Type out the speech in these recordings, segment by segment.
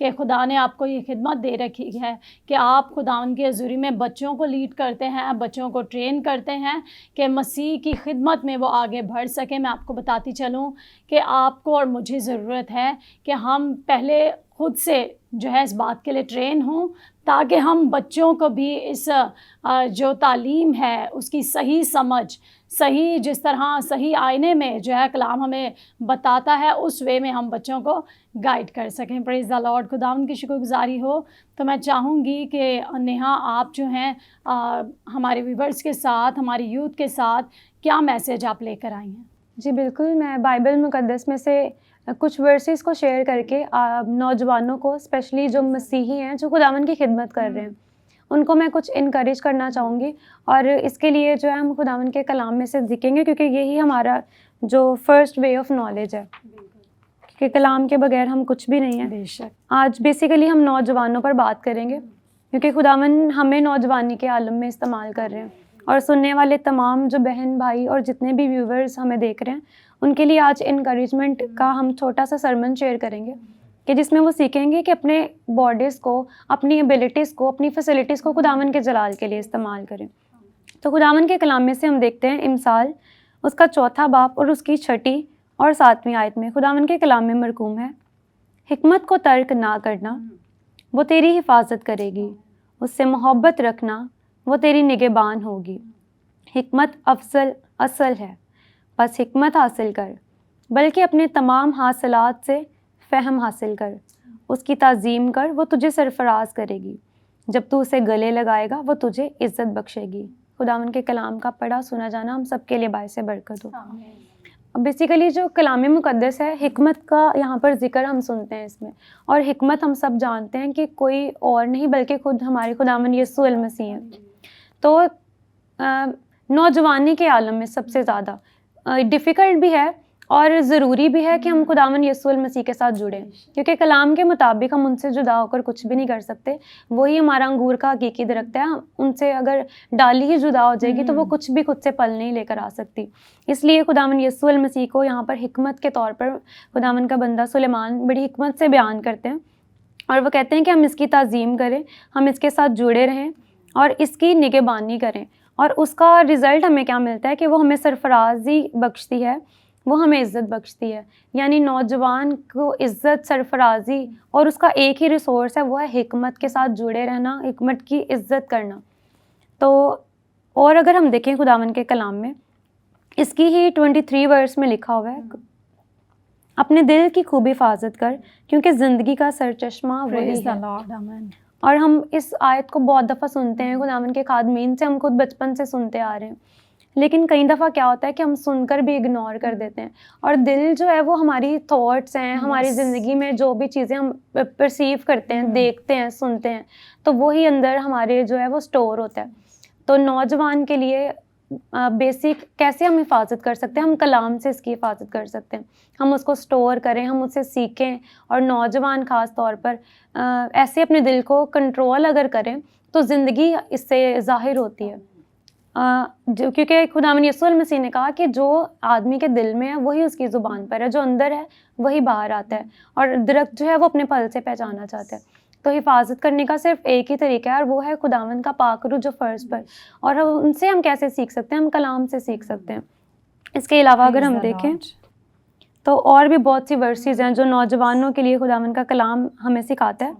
کہ خدا نے آپ کو یہ خدمت دے رکھی ہے کہ آپ خداوند کے حضوری میں بچوں کو لیڈ کرتے ہیں, بچوں کو ٹرین کرتے ہیں کہ مسیح کی خدمت میں وہ آگے بڑھ سکیں. میں آپ کو بتاتی چلوں کہ آپ کو اور مجھے ضرورت ہے کہ ہم پہلے خود سے جو ہے اس بات کے لیے ٹرین ہوں تاکہ ہم بچوں کو بھی اس جو تعلیم ہے اس کی صحیح سمجھ, صحیح جس طرح صحیح آئینے میں جو ہے کلام ہمیں بتاتا ہے اس وے میں ہم بچوں کو گائیڈ کر سکیں. پریز دا لارڈ. خداوند کی شکر گزاری ہو. تو میں چاہوں گی کہ نیہا آپ جو ہیں ہمارے ویورز کے ساتھ, ہماری یوتھ کے ساتھ کیا میسیج آپ لے کر آئی ہیں؟ جی بالکل, میں بائبل مقدس میں سے کچھ ورسز کو شیئر کر کے نوجوانوں کو, اسپیشلی جو مسیحی ہیں جو خداوند کی خدمت کر رہے ہیں, ان کو میں کچھ انکریج کرنا چاہوں گی. اور اس کے لیے جو ہے ہم خداوند کے کلام میں سے سیکھیں گے, کیونکہ یہی ہمارا جو فرسٹ وے آف نالج ہے, کہ کلام کے بغیر ہم کچھ بھی نہیں ہیں. بے شک. آج بیسیکلی ہم نوجوانوں پر بات کریں گے, کیونکہ خداوند ہمیں نوجوانی کے عالم میں استعمال کر رہے ہیں. اور سننے والے تمام جو بہن بھائی اور جتنے بھی ویورز ہمیں دیکھ رہے ہیں, ان کے لیے آج انکریجمنٹ کا ہم چھوٹا سا سرمن شیئر کریں گے, کہ جس میں وہ سیکھیں گے کہ اپنے باڈیز کو, اپنی ایبلٹیز کو, اپنی فیسلٹیز کو خداوند کے جلال کے لیے استعمال کریں. تو خداوند کے کلام میں سے ہم دیکھتے ہیں امثال اس کا 4 باب اور اس کی 6 اور 7 آیت میں خداوند کے کلام میں مرقوم ہے, حکمت کو ترک نہ کرنا, وہ تیری حفاظت کرے گی. اس سے محبت رکھنا, وہ تیری نگہبان ہوگی. حکمت افضل اصل ہے, بس حکمت حاصل کر, بلکہ اپنے تمام حاصلات سے فہم حاصل کر. اس کی تعظیم کر, وہ تجھے سرفراز کرے گی. جب تو اسے گلے لگائے گا وہ تجھے عزت بخشے گی. خداوند کے کلام کا پڑھا سنا جانا ہم سب کے لیے باعث برکت ہو. بیسیکلی جو کلام مقدس ہے, حکمت کا یہاں پر ذکر ہم سنتے ہیں اس میں, اور حکمت ہم سب جانتے ہیں کہ کوئی اور نہیں بلکہ خود ہمارے خداوند یسوع المسیح ہیں. تو نوجوانی کے عالم میں سب سے زیادہ ڈیفیکلٹ بھی ہے اور ضروری بھی ہے کہ ہم خداوند یسوع المسیح کے ساتھ جڑیں, کیونکہ کلام کے مطابق ہم ان سے جدا ہو کر کچھ بھی نہیں کر سکتے. وہی ہمارا انگور کا حقیقی درخت ہے, ان سے اگر ڈالی ہی جدا ہو جائے گی تو وہ کچھ بھی خود سے پل نہیں لے کر آ سکتی. اس لیے خداوند یسوع المسیح کو یہاں پر حکمت کے طور پر خداوند کا بندہ سلیمان بڑی حکمت سے بیان کرتے ہیں, اور وہ کہتے ہیں کہ ہم اس کی تعظیم کریں, ہم اس کے ساتھ جڑے رہیں اور اس کی نگہبانی کریں. اور اس کا رزلٹ ہمیں کیا ملتا ہے کہ وہ ہمیں سرفرازی بخشتی ہے, وہ ہمیں عزت بخشتی ہے. یعنی نوجوان کو عزت, سرفرازی, اور اس کا ایک ہی ریسورس ہے, وہ ہے حکمت کے ساتھ جڑے رہنا, حکمت کی عزت کرنا. تو اور اگر ہم دیکھیں خداوند کے کلام میں, اس کی ہی 23 ورس میں لکھا ہوا ہے, اپنے دل کی خوب حفاظت کر, کیونکہ زندگی کا سرچشمہ وہی ہے. اور ہم اس آیت کو بہت دفعہ سنتے ہیں, خداوند کے خادمین سے ہم خود بچپن سے سنتے آ رہے ہیں, لیکن کئی دفعہ کیا ہوتا ہے کہ ہم سن کر بھی اگنور کر دیتے ہیں. اور دل جو ہے وہ ہماری تھاٹس ہیں, ہماری زندگی میں جو بھی چیزیں ہم پرسیو کرتے ہیں, دیکھتے ہیں, سنتے ہیں, تو وہی اندر ہمارے جو ہے وہ اسٹور ہوتا ہے. تو نوجوان کے لیے بیسک کیسے ہم حفاظت کر سکتے ہیں, ہم کلام سے اس کی حفاظت کر سکتے ہیں. ہم اس کو اسٹور کریں, ہم اس سے سیکھیں, اور نوجوان خاص طور پر ایسے اپنے دل کو کنٹرول اگر کریں تو زندگی اس سے ظاہر ہوتی ہے. کیونکہ خداوند یسوع المسیح نے کہا کہ جو آدمی کے دل میں ہے وہی اس کی زبان پر ہے, جو اندر ہے وہی باہر آتا ہے, اور درخت جو ہے وہ اپنے پھل سے پہچانا چاہتا ہے. تو حفاظت کرنے کا صرف ایک ہی طریقہ ہے, اور وہ ہے خداوند کا پاک روح جو فرض پر. اور ان سے ہم کیسے سیکھ سکتے ہیں, ہم کلام سے سیکھ سکتے ہیں. اس کے علاوہ اگر ہم دیکھیں تو اور بھی بہت سی ورسز ہیں جو نوجوانوں کے لیے خداوند کا کلام ہمیں سکھاتا ہے.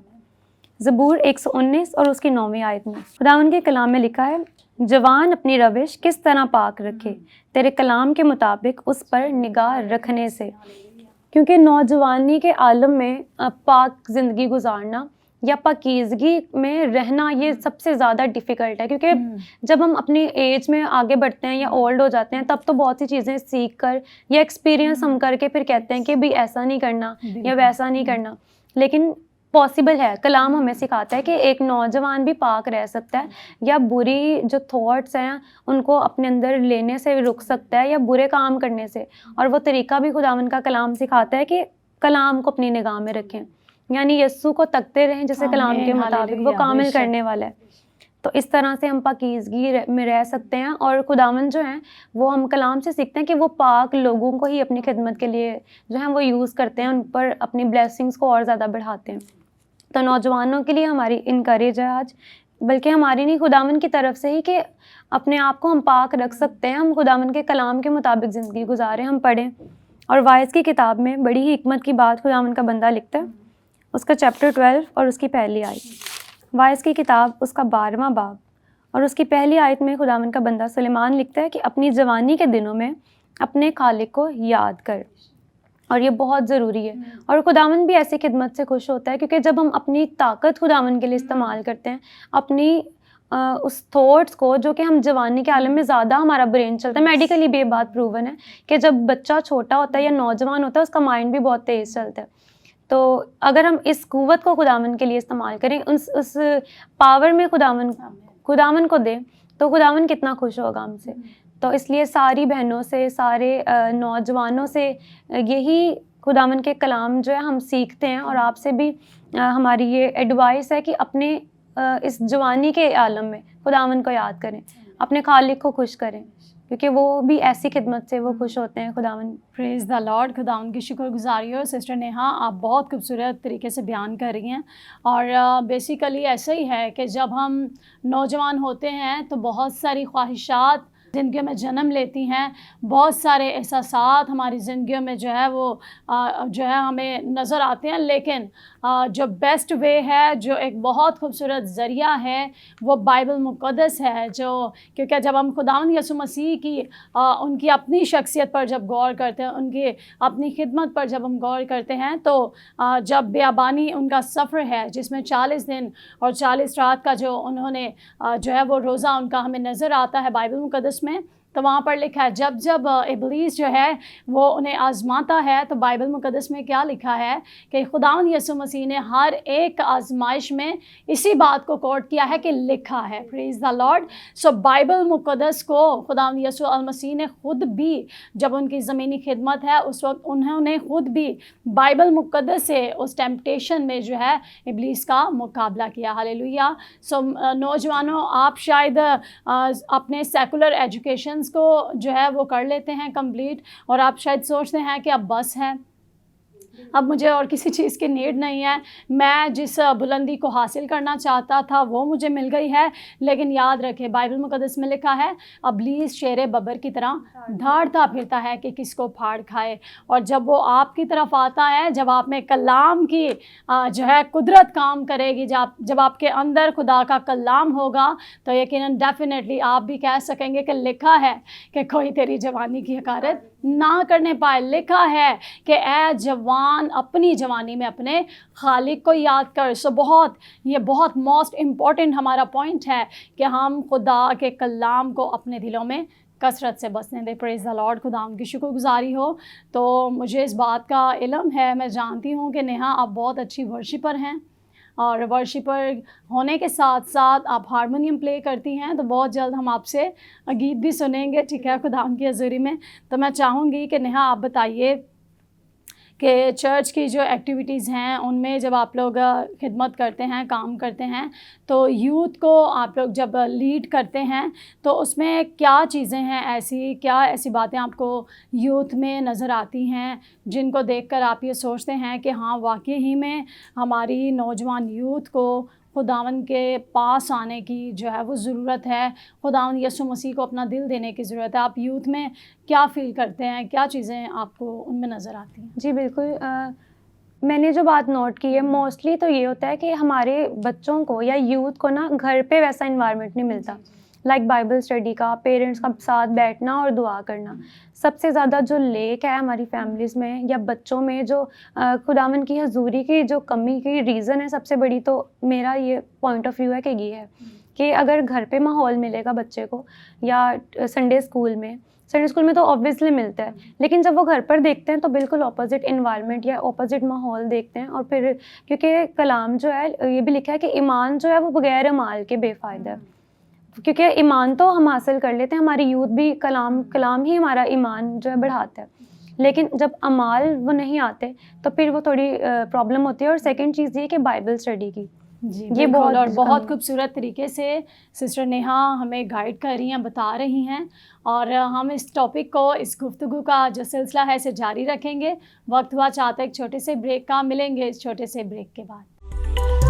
زبور 119 اور اس کی 9 آیت میں خداوند کے کلام میں لکھا ہے, جوان اپنی روش کس طرح پاک رکھے, تیرے کلام کے مطابق اس پر نگاہ رکھنے سے. کیونکہ نوجوانی کے عالم میں پاک زندگی گزارنا یا پاکیزگی میں رہنا یہ سب سے زیادہ ڈیفیکلٹ ہے, کیونکہ جب ہم اپنی ایج میں آگے بڑھتے ہیں یا اولڈ ہو جاتے ہیں تب تو بہت سی چیزیں سیکھ کر یا ایکسپیرینس ہم کر کے پھر کہتے ہیں کہ بھی ایسا نہیں کرنا یا ویسا نہیں کرنا. لیکن پاسبل ہے, کلام ہمیں سکھاتا ہے کہ ایک نوجوان بھی پاک رہ سکتا ہے, یا بری جو تھاٹس ہیں ان کو اپنے اندر لینے سے رک سکتا ہے, یا برے کام کرنے سے. اور وہ طریقہ بھی خداوند کا کلام سکھاتا ہے کہ کلام کو اپنی نگاہ میں رکھیں, یعنی یسوع کو تکتے رہیں جیسے کلام کے مطابق وہ کامل کرنے والا ہے. تو اس طرح سے ہم پاکیزگی میں رہ سکتے ہیں, اور خداوند جو ہیں وہ ہم کلام سے سیکھتے ہیں کہ وہ پاک لوگوں کو ہی اپنی خدمت کے لیے جو ہیں وہ یوز کرتے ہیں, ان پر اپنی بلیسنگس کو اور زیادہ بڑھاتے ہیں. تو نوجوانوں کے لیے ہماری انکریج ہے آج، بلکہ ہماری نہیں خداوند کی طرف سے ہی، کہ اپنے آپ کو ہم پاک رکھ سکتے ہیں، ہم خداوند کے کلام کے مطابق زندگی گزاریں، ہم پڑھیں. اور وائز کی کتاب میں بڑی ہی حکمت کی بات خداوند کا بندہ لکھتا ہے، اس کا چیپٹر 12 اور اس کی پہلی آیت. وائز کی کتاب اس کا 12واں باب اور اس کی پہلی آیت میں خداوند کا بندہ سلیمان لکھتا ہے کہ اپنی جوانی کے دنوں میں اپنے خالق کو یاد کر. اور یہ بہت ضروری ہے. اور خداوند بھی ایسی خدمت سے خوش ہوتا ہے، کیونکہ جب ہم اپنی طاقت خداوند کے لیے استعمال کرتے ہیں، اپنی اس تھاٹس کو، جو کہ ہم جوانی کے عالم میں زیادہ ہمارا برین چلتا ہے، میڈیکلی بھی یہ بات پروون ہے کہ جب بچہ چھوٹا ہوتا ہے یا نوجوان ہوتا ہے اس کا مائنڈ بھی بہت تیز چلتا ہے. تو اگر ہم اس قوت کو خداوند کے لیے استعمال کریں، اس پاور میں خداوند کو دیں، تو خداوند کتنا خوش ہوگا ہم سے. تو اس لیے ساری بہنوں سے، سارے نوجوانوں سے یہی خداوند کے کلام جو ہے ہم سیکھتے ہیں، اور آپ سے بھی ہماری یہ ایڈوائس ہے کہ اپنے اس جوانی کے عالم میں خداوند کو یاد کریں، اپنے خالق کو خوش کریں، کیونکہ وہ بھی ایسی خدمت سے وہ خوش ہوتے ہیں. خداوند پریز دا لارڈ. خداوند کی شکر گزاری ہو. سسٹر نیہا، آپ بہت خوبصورت طریقے سے بیان کر رہی ہیں. اور بیسیکلی ایسا ہی ہے کہ جب ہم نوجوان ہوتے ہیں تو بہت ساری خواہشات زندگیوں میں جنم لیتی ہیں، بہت سارے احساسات ہماری زندگیوں میں جو ہے وہ جو ہے ہمیں نظر آتے ہیں، لیکن جو بیسٹ وے ہے، جو ایک بہت خوبصورت ذریعہ ہے، وہ بائبل مقدس ہے. کیونکہ جب ہم خداوند یسوع مسیح کی ان کی اپنی شخصیت پر جب غور کرتے ہیں، ان کی اپنی خدمت پر جب ہم غور کرتے ہیں، تو جب بیابانی ان کا سفر ہے جس میں 40 دن اور 40 رات کا جو انہوں نے جو ہے وہ روزہ ان کا ہمیں نظر آتا ہے بائبل مقدس میں، تو وہاں پر لکھا ہے جب ابلیس جو ہے وہ انہیں آزماتا ہے، تو بائبل مقدس میں کیا لکھا ہے کہ خداوند یسوع مسیح نے ہر ایک آزمائش میں اسی بات کو کوٹ کیا ہے کہ لکھا ہے. پریز دا لارڈ. سو بائبل مقدس کو خداوند یسوع المسیح نے خود بھی، جب ان کی زمینی خدمت ہے اس وقت انہوں نے خود بھی بائبل مقدس سے اس ٹیمپٹیشن میں جو ہے ابلیس کا مقابلہ کیا. ہاللیلویہ. سو نوجوانوں، آپ شاید اپنے سیکولر ایجوکیشن کو جو ہے وہ کر لیتے ہیں کمپلیٹ، اور آپ شاید سوچتے ہیں کہ اب بس ہے، اب مجھے اور کسی چیز کی نیڈ نہیں ہے، میں جس بلندی کو حاصل کرنا چاہتا تھا وہ مجھے مل گئی ہے. لیکن یاد رکھیں بائبل مقدس میں لکھا ہے ابلیس شیر ببر کی طرح دھاڑتا پھرتا ہے کہ کس کو پھاڑ کھائے. اور جب وہ آپ کی طرف آتا ہے، جب آپ میں کلام کی جو ہے قدرت کام کرے گی، جب آپ کے اندر خدا کا کلام ہوگا، تو یقیناً ڈیفینیٹلی آپ بھی کہہ سکیں گے کہ لکھا ہے کہ کوئی تیری جوانی کی حقارت نہ کرنے پائے. لکھا ہے کہ اے جوان اپنی جوانی میں اپنے خالق کو یاد کر. یہ بہت موسٹ امپورٹنٹ ہمارا پوائنٹ ہے کہ ہم خدا کے کلام کو اپنے دلوں میں کثرت سے بسنے دیں. پریز دا لارڈ. خدا ان کی شکر گزاری ہو. تو مجھے اس بات کا علم ہے، میں جانتی ہوں کہ نیہا آپ بہت اچھی ورشپر ہیں، اور ورشپر ہونے کے ساتھ ساتھ آپ ہارمونیم پلے کرتی ہیں. تو بہت جلد ہم آپ سے گیت بھی سنیں گے، ٹھیک ہے، خدا ان کی حضوری میں. تو میں چاہوں گی کہ نیہا آپ بتائیے کہ چرچ کی جو ایکٹیویٹیز ہیں ان میں جب آپ لوگ خدمت کرتے ہیں، کام کرتے ہیں، تو یوتھ کو آپ لوگ جب لیڈ کرتے ہیں تو اس میں کیا چیزیں ہیں، کیا ایسی باتیں آپ کو یوتھ میں نظر آتی ہیں جن کو دیکھ کر آپ یہ سوچتے ہیں کہ ہاں واقعی ہی میں ہماری نوجوان یوتھ کو خداوند کے پاس آنے کی جو ہے وہ ضرورت ہے، خداوند یسوع مسیح کو اپنا دل دینے کی ضرورت ہے. آپ یوتھ میں کیا فیل کرتے ہیں، کیا چیزیں آپ کو ان میں نظر آتی ہیں؟ جی بالکل. میں نے جو بات نوٹ کی ہے موسٹلی تو یہ ہوتا ہے کہ ہمارے بچوں کو یا یوتھ کو نا گھر پہ ویسا انوائرمنٹ نہیں ملتا، لائک بائبل اسٹڈی کا، پیرنٹس کا ساتھ بیٹھنا اور دعا کرنا. سب سے زیادہ جو لیک ہے ہماری فیملیز میں یا بچوں میں، جو خداوند کی حضوری کی جو کمی کی ریزن ہے سب سے بڑی، تو میرا یہ پوائنٹ آف ویو ہے کہ یہ ہے کہ اگر گھر پہ ماحول ملے گا بچے کو، یا سنڈے اسکول میں تو آبویسلی ملتا ہے، لیکن جب وہ گھر پر دیکھتے ہیں تو بالکل اپوزٹ انوائرمنٹ یا اپوزٹ ماحول دیکھتے ہیں. اور پھر کیونکہ کلام جو ہے یہ بھی لکھا ہے کہ ایمان جو ہے وہ بغیر اعمال کے بے فائدہ ہے. کیونکہ ایمان تو ہم حاصل کر لیتے ہیں، ہماری یوتھ بھی کلام ہی ہمارا ایمان جو ہے بڑھاتا ہے، لیکن جب اعمال وہ نہیں آتے تو پھر وہ تھوڑی پرابلم ہوتی ہے. اور سیکنڈ چیز یہ کہ بائبل اسٹڈی کی، جی یہ بہت خوبصورت طریقے سے سسٹر نیہا ہمیں گائیڈ کر رہی ہیں، بتا رہی ہیں، اور ہم اس ٹاپک کو، اس گفتگو کا جو سلسلہ ہے اسے جاری رکھیں گے. وقت ہوا چاہتا ہے ایک چھوٹے سے بریک کا، ملیں گے اس چھوٹے سے بریک کے بعد.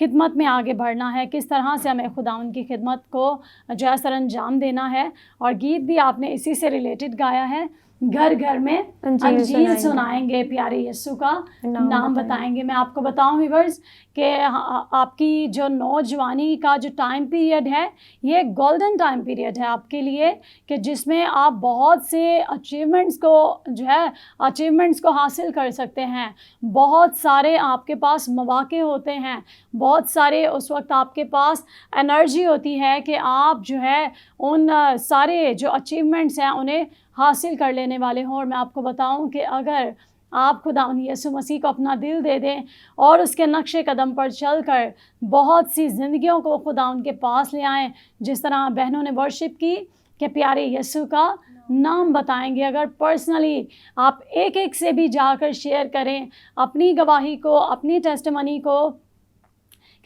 خدمت میں آگے بڑھنا ہے، کس طرح سے ہمیں خداوند کی خدمت کو جو ہے سر انجام دینا ہے. اور گیت بھی آپ نے اسی سے ریلیٹڈ گایا ہے، گھر گھر میں انجیل سنائیں گے، پیارے یسوع کا نام بتائیں گے. میں آپ کو بتاؤں ویورز کہ آپ کی جو نوجوانی کا جو ٹائم پیریڈ ہے، یہ گولڈن ٹائم پیریڈ ہے آپ کے لیے، کہ جس میں آپ بہت سے اچیومنٹس کو حاصل کر سکتے ہیں. بہت سارے آپ کے پاس مواقع ہوتے ہیں، بہت سارے اس وقت آپ کے پاس انرجی ہوتی ہے کہ آپ جو ہے ان سارے جو اچیومنٹس ہیں انہیں حاصل کر لینے والے ہوں. اور میں آپ کو بتاؤں کہ اگر آپ خداوند یسوع مسیح کو اپنا دل دے دیں اور اس کے نقش قدم پر چل کر بہت سی زندگیوں کو خداوند کے پاس لے آئیں، جس طرح بہنوں نے ورشپ کی کہ پیارے یسوع کا نام بتائیں گے. اگر پرسنلی آپ ایک ایک سے بھی جا کر شیئر کریں اپنی گواہی کو، اپنی ٹیسٹمنی کو،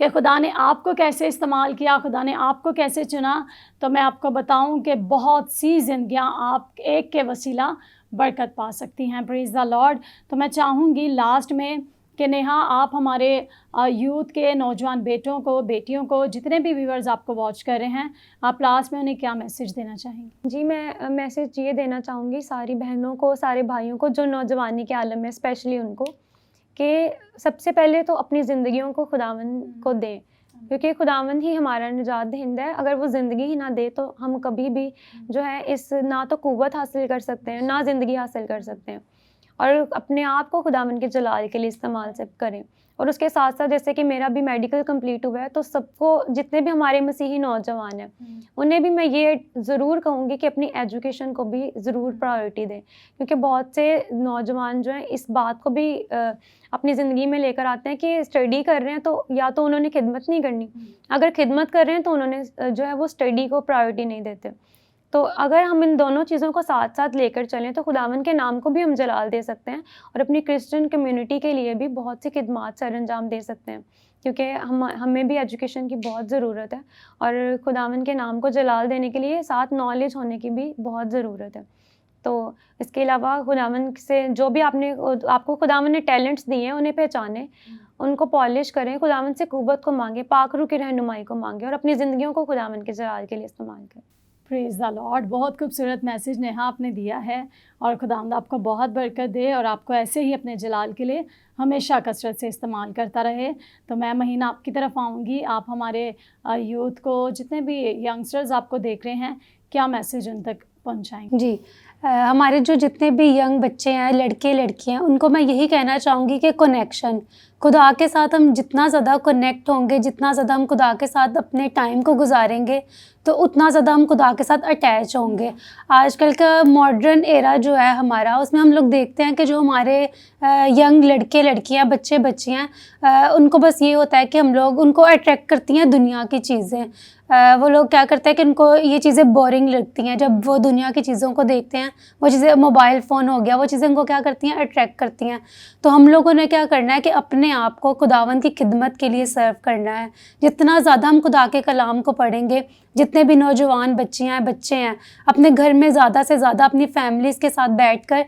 کہ خدا نے آپ کو کیسے استعمال کیا، خدا نے آپ کو کیسے چنا، تو میں آپ کو بتاؤں کہ بہت سی زندگیاں آپ ایک کے وسیلہ برکت پا سکتی ہیں. پریز دا لارڈ. تو میں چاہوں گی لاسٹ میں کہ نیہا آپ ہمارے یوتھ کے نوجوان بیٹوں کو، بیٹیوں کو، جتنے بھی ویورز آپ کو واچ کر رہے ہیں، آپ لاسٹ میں انہیں کیا میسیج دینا چاہیں گے؟ جی، میں میسیج یہ دینا چاہوں گی ساری بہنوں کو، سارے بھائیوں کو جو نوجوانی کے عالم میں، اسپیشلی ان کو، کہ سب سے پہلے تو اپنی زندگیوں کو خداوند کو دیں، کیونکہ خداوند ہی ہمارا نجات دہندہ ہے. اگر وہ زندگی ہی نہ دے تو ہم کبھی بھی جو ہے اس نہ تو قوت حاصل کر سکتے ہیں، نہ زندگی حاصل کر سکتے ہیں. اور اپنے آپ کو خداوند کے جلال کے لیے استعمال سے کریں. اور اس کے ساتھ ساتھ جیسے کہ میرا بھی میڈیکل کمپلیٹ ہوا ہے، تو سب کو، جتنے بھی ہمارے مسیحی نوجوان ہیں، انہیں بھی میں یہ ضرور کہوں گی کہ اپنی ایجوکیشن کو بھی ضرور پرائیورٹی دیں. کیونکہ بہت سے نوجوان جو ہیں اس بات کو بھی اپنی زندگی میں لے کر آتے ہیں کہ اسٹڈی کر رہے ہیں تو یا تو انہوں نے خدمت نہیں کرنی، اگر خدمت کر رہے ہیں تو انہوں نے جو ہے وہ اسٹڈی کو پرائیورٹی نہیں دیتے. تو اگر ہم ان دونوں چیزوں کو ساتھ ساتھ لے کر چلیں تو خداوند کے نام کو بھی ہم جلال دے سکتے ہیں، اور اپنی کرسچن کمیونٹی کے لیے بھی بہت سی خدمات سر انجام دے سکتے ہیں. کیونکہ ہمیں بھی ایجوکیشن کی بہت ضرورت ہے، اور خداوند کے نام کو جلال دینے کے لیے ساتھ نالج ہونے کی بھی بہت ضرورت ہے. تو اس کے علاوہ خداوند سے جو بھی آپ کو خداوند نے ٹیلنٹس دیے ہیں انہیں پہچانیں، ان کو پالش کریں، خداوند سے قوت کو مانگیں، پاک روح کی رہنمائی کو مانگیں، اور اپنی زندگیوں کو خداوند کے جلال کے لیے استعمال کریں. پریز دا لارڈ. بہت خوبصورت میسیج نیہا آپ نے دیا ہے، اور خداوند آپ کو بہت برکت دے اور آپ کو ایسے ہی اپنے جلال کے لیے ہمیشہ کثرت سے استعمال کرتا رہے. تو میں مہینہ آپ کی طرف آؤں گی. آپ ہمارے یوتھ کو، جتنے بھی ینگسٹرز آپ کو دیکھ رہے ہیں، کیا میسیج ان تک پہنچائیں گے؟ جی، ہمارے جو جتنے بھی ینگ بچے ہیں، لڑکے لڑکیاں، ان کو میں یہی کہنا چاہوں گی کہ کنیکشن، خدا کے ساتھ ہم جتنا زیادہ کنیکٹ ہوں گے، جتنا زیادہ ہم خدا کے ساتھ اپنے ٹائم کو گزاریں گے، تو اتنا زیادہ ہم خدا کے ساتھ اٹیچ ہوں گے. آج کل کا ماڈرن ایرا جو ہے ہمارا، اس میں ہم لوگ دیکھتے ہیں کہ جو ہمارے ینگ لڑکے لڑکیاں، بچے بچیاں، ان کو بس یہ ہوتا ہے کہ ہم لوگ ان کو اٹریکٹ کرتی ہیں دنیا کی چیزیں. وہ لوگ کیا کرتے ہیں کہ ان کو یہ چیزیں بورنگ لگتی ہیں جب وہ دنیا کی چیزوں کو دیکھتے ہیں. وہ چیزیں، موبائل فون ہو گیا، وہ چیزیں ان کو کیا کرتی ہیں، اٹریکٹ کرتی ہیں. تو ہم لوگوں نے کیا کرنا ہے کہ اپنے آپ کو خداوند کی خدمت کے لیے سرو کرنا ہے. جتنا زیادہ ہم خدا کے کلام کو پڑھیں گے، جتنے بھی نوجوان بچیاں ہیں، بچے ہیں، اپنے گھر میں زیادہ سے زیادہ اپنی فیملیز کے ساتھ بیٹھ کر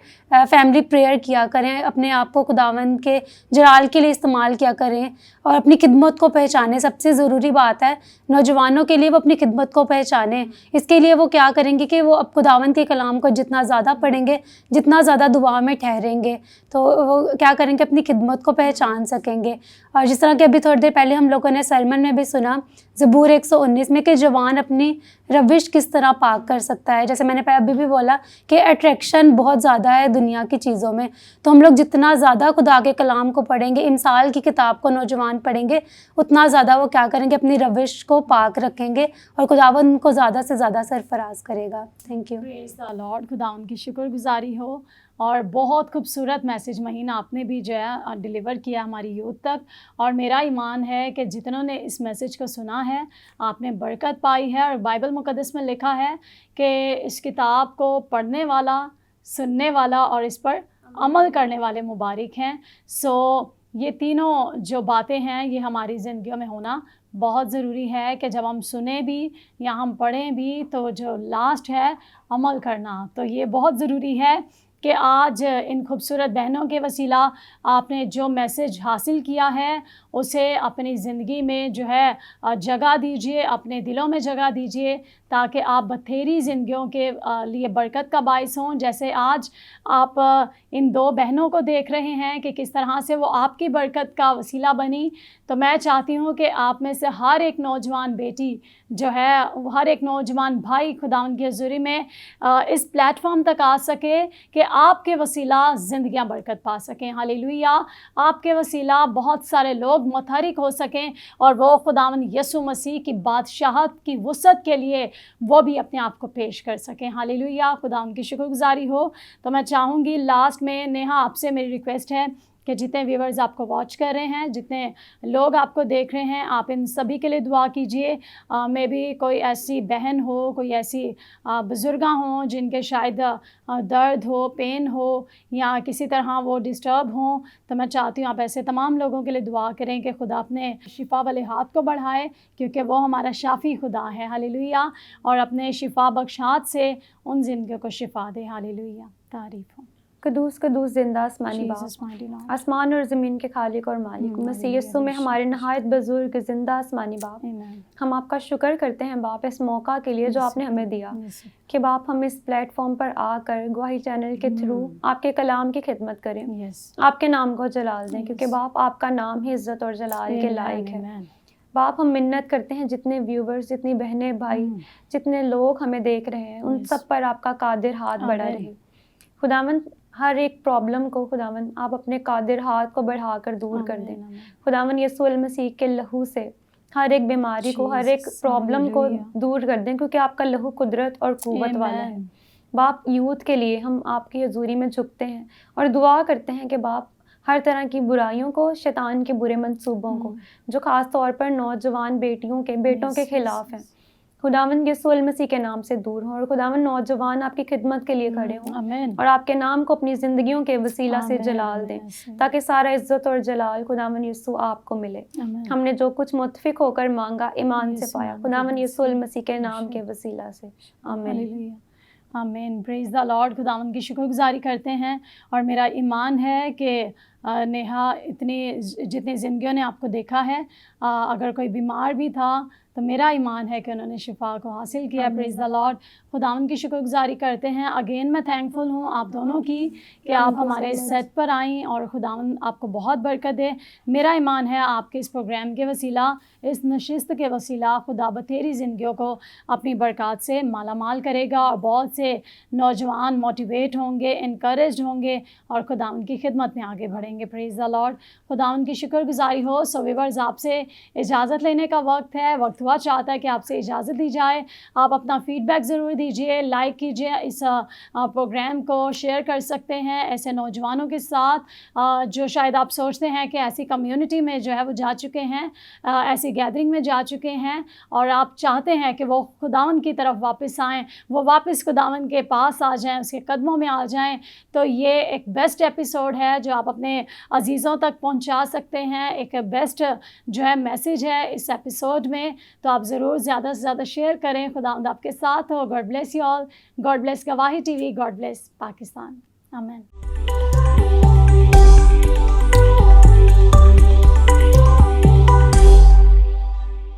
فیملی پریئر کیا کریں، اپنے آپ کو خداوند کے جلال کے لیے استعمال کیا کریں، اور اپنی خدمت کو پہچانیں. سب سے ضروری بات ہے نوجوانوں کے لیے وہ اپنی خدمت کو پہچانیں. اس کے لیے وہ کیا کریں گے کہ وہ اب خداوند کے کلام کو جتنا زیادہ پڑھیں گے، جتنا زیادہ دعا میں ٹھہریں گے، تو وہ کیا کریں گے، اپنی خدمت کو پہچان سکیں گے. اور جس طرح کہ ابھی تھوڑی دیر پہلے ہم لوگوں نے سرمن میں بھی سنا زبور 119 میں کہ جوان اپنی روش کس طرح پاک کر سکتا ہے. جیسے میں نے ابھی بھی بولا کہ اٹریکشن بہت زیادہ ہے دنیا کی چیزوں میں، تو ہم لوگ جتنا زیادہ خدا کے کلام کو پڑھیں گے، امثال کی کتاب کو نوجوان پڑھیں گے، اتنا زیادہ وہ کیا کریں گے، اپنی روش کو پاک رکھیں گے، اور خداوند ان کو زیادہ سے زیادہ سرفراز کرے گا. Thank you. Praise the Lord. خداوند کی شکر گزاری ہو. اور بہت خوبصورت میسیج مہینہ آپ نے بھی جو ہے ڈیلیور کیا ہماری یوتھ تک. اور میرا ایمان ہے کہ جتنوں نے اس میسیج کو سنا ہے، آپ نے برکت پائی ہے. اور بائبل مقدس میں لکھا ہے کہ اس کتاب کو پڑھنے والا، سننے والا اور اس پر عمل کرنے والے مبارک ہیں. سو یہ تینوں جو باتیں ہیں، یہ ہماری زندگیوں میں ہونا بہت ضروری ہے کہ جب ہم سنیں بھی یا ہم پڑھیں بھی، تو جو لاسٹ ہے عمل کرنا. تو یہ بہت ضروری ہے کہ آج ان خوبصورت بہنوں کے وسیلہ آپ نے جو میسج حاصل کیا ہے اسے اپنی زندگی میں جو ہے جگہ دیجیے، اپنے دلوں میں جگہ دیجیے، تاکہ آپ بتھیری زندگیوں کے لیے برکت کا باعث ہوں۔ جیسے آج آپ ان دو بہنوں کو دیکھ رہے ہیں کہ کس طرح سے وہ آپ کی برکت کا وسیلہ بنی، تو میں چاہتی ہوں کہ آپ میں سے ہر ایک نوجوان بیٹی جو ہے، ہر ایک نوجوان بھائی خداوند کی حضوری میں اس پلیٹ فارم تک آ سکے کہ آپ کے وسیلہ زندگیاں برکت پا سکیں۔ ہاللیلویہ، آپ کے وسیلہ بہت سارے لوگ متحرک ہو سکیں اور وہ خداوند یسوع مسیح کی بادشاہت کی وسعت کے لیے وہ بھی اپنے آپ کو پیش کر سکیں۔ ہاللیلویہ، خداوند کی شکر گزاری ہو۔ تو میں چاہوں گی لاسٹ میں نیہا آپ سے میری ریکویسٹ ہے کہ جتنے ویورز آپ کو واچ کر رہے ہیں، جتنے لوگ آپ کو دیکھ رہے ہیں، آپ ان سبھی کے لیے دعا کیجئے۔ میں بھی کوئی ایسی بہن ہو، کوئی ایسی بزرگاں ہوں جن کے شاید درد ہو، پین ہو، یا کسی طرح وہ ڈسٹرب ہوں، تو میں چاہتی ہوں آپ ایسے تمام لوگوں کے لیے دعا کریں کہ خدا اپنے شفا والے ہاتھ کو بڑھائے، کیونکہ وہ ہمارا شافی خدا ہے۔ ہاللیلویہ، اور اپنے شفا بخش ہاتھ سے ان زندگیوں کو شفا دے۔ ہاللیلویہ، تعریف ہو۔ قدوس قدوس زندہ آسمانی باپ، آسمان اور زمین کے خالق اور مالک، مسیح یسوع میں ہمارے نہایت بزرگ زندہ آسمانی باپ، ہم آپ کا شکر کرتے ہیں باپ اس موقع کے لیے جو آپ نے ہمیں دیا کہ باپ ہم اس پلیٹ فارم پر آ کر گواہی چینل کے تھرو آپ کے کلام کی خدمت کریں، آپ کے نام کو جلال دیں، کیونکہ باپ آپ کا نام ہی عزت اور جلال کے لائق ہے۔ باپ ہم منت کرتے ہیں جتنے ویورز، جتنی بہنیں بھائی، جتنے لوگ ہمیں دیکھ رہے ہیں، ان سب پر آپ کا قادر ہاتھ بڑھا رہے۔ خداوند ہر ایک پرابلم کو خداوند آپ اپنے قادر ہاتھ کو بڑھا کر دور کر دیں۔ خداوند یسوع المسیح کے لہو سے ہر ایک بیماری کو، ہر ایک پرابلم کو دور کر دیں، کیونکہ آپ کا لہو قدرت اور قوت والا ہے۔ باپ یوتھ کے لیے ہم آپ کی حضوری میں جھکتے ہیں اور دعا کرتے ہیں کہ باپ ہر طرح کی برائیوں کو، شیطان کے برے منصوبوں کو جو خاص طور پر نوجوان بیٹوں کے خلاف ہیں، خداوند یسوع المسیح کے نام سے دور ہوں، اور خداوند نوجوان آپ کی خدمت کے لیے کھڑے ہوں اور آپ کے نام کو اپنی زندگیوں کے وسیلہ سے جلال دیں، تاکہ سارا عزت اور جلال خداوند یسوع آپ کو ملے۔ ہم نے جو کچھ متفق ہو کر مانگا ایمان سے پایا، خداوند یسوع المسیح کے نام کے وسیلہ سے، آمین۔ آمین، پریز دا لارڈ۔ خداوند کی شکر گزاری کرتے ہیں، اور میرا ایمان ہے کہ نیہا جتنی زندگیوں نے آپ کو دیکھا ہے، اگر کوئی بیمار بھی تھا تو میرا ایمان ہے کہ انہوں نے شفا کو حاصل کیا۔ پریز دا لارڈ۔ خداوند کی شکر گزاری کرتے ہیں۔ اگین میں تھینکفل ہوں آپ دونوں کی کہ آپ ہمارے سیٹ پر آئیں، اور خداوند آپ کو بہت برکت دے۔ میرا ایمان ہے آپ کے اس پروگرام کے وسیلہ، اس نشست کے وسیلہ، خدا بتیری زندگیوں کو اپنی برکات سے مالا مال کرے گا، اور بہت سے نوجوان موٹیویٹ ہوں گے، انکریجڈ ہوں گے، اور خداوند کی خدمت میں آگے بڑھیں گے۔ پریز دا لارڈ۔ خداوند کی شکر گزاری ہو۔ سو ویورز، آپ سے اجازت لینے کا وقت ہے، وقت ہوا چاہتا ہے کہ آپ سے اجازت دی جائے۔ آپ اپنا فیڈ بیک ضرور دیجیے، لائک کیجیے، اس پروگرام کو شیئر کر سکتے ہیں ایسے نوجوانوں کے ساتھ جو شاید آپ سوچتے ہیں کہ ایسی کمیونٹی میں جو ہے وہ جا چکے ہیں، ایسی گیدرنگ میں جا چکے ہیں، اور آپ چاہتے ہیں کہ وہ خداوند کی طرف واپس آئیں، وہ واپس خداوند کے پاس آ جائیں، اس کے قدموں میں آ جائیں، تو یہ ایک بیسٹ ایپیسوڈ ہے جو آپ اپنے عزیزوں تک پہنچا سکتے ہیں۔ ایک بیسٹ جو ہے میسیج ہے اس ایپیسوڈ میں، تو آپ ضرور زیادہ سے زیادہ شیئر کریں۔ خداوند آپ کے ساتھ ہو۔ God bless you all. God bless Gawahi TV وی۔ God bless Pakistan. آمین۔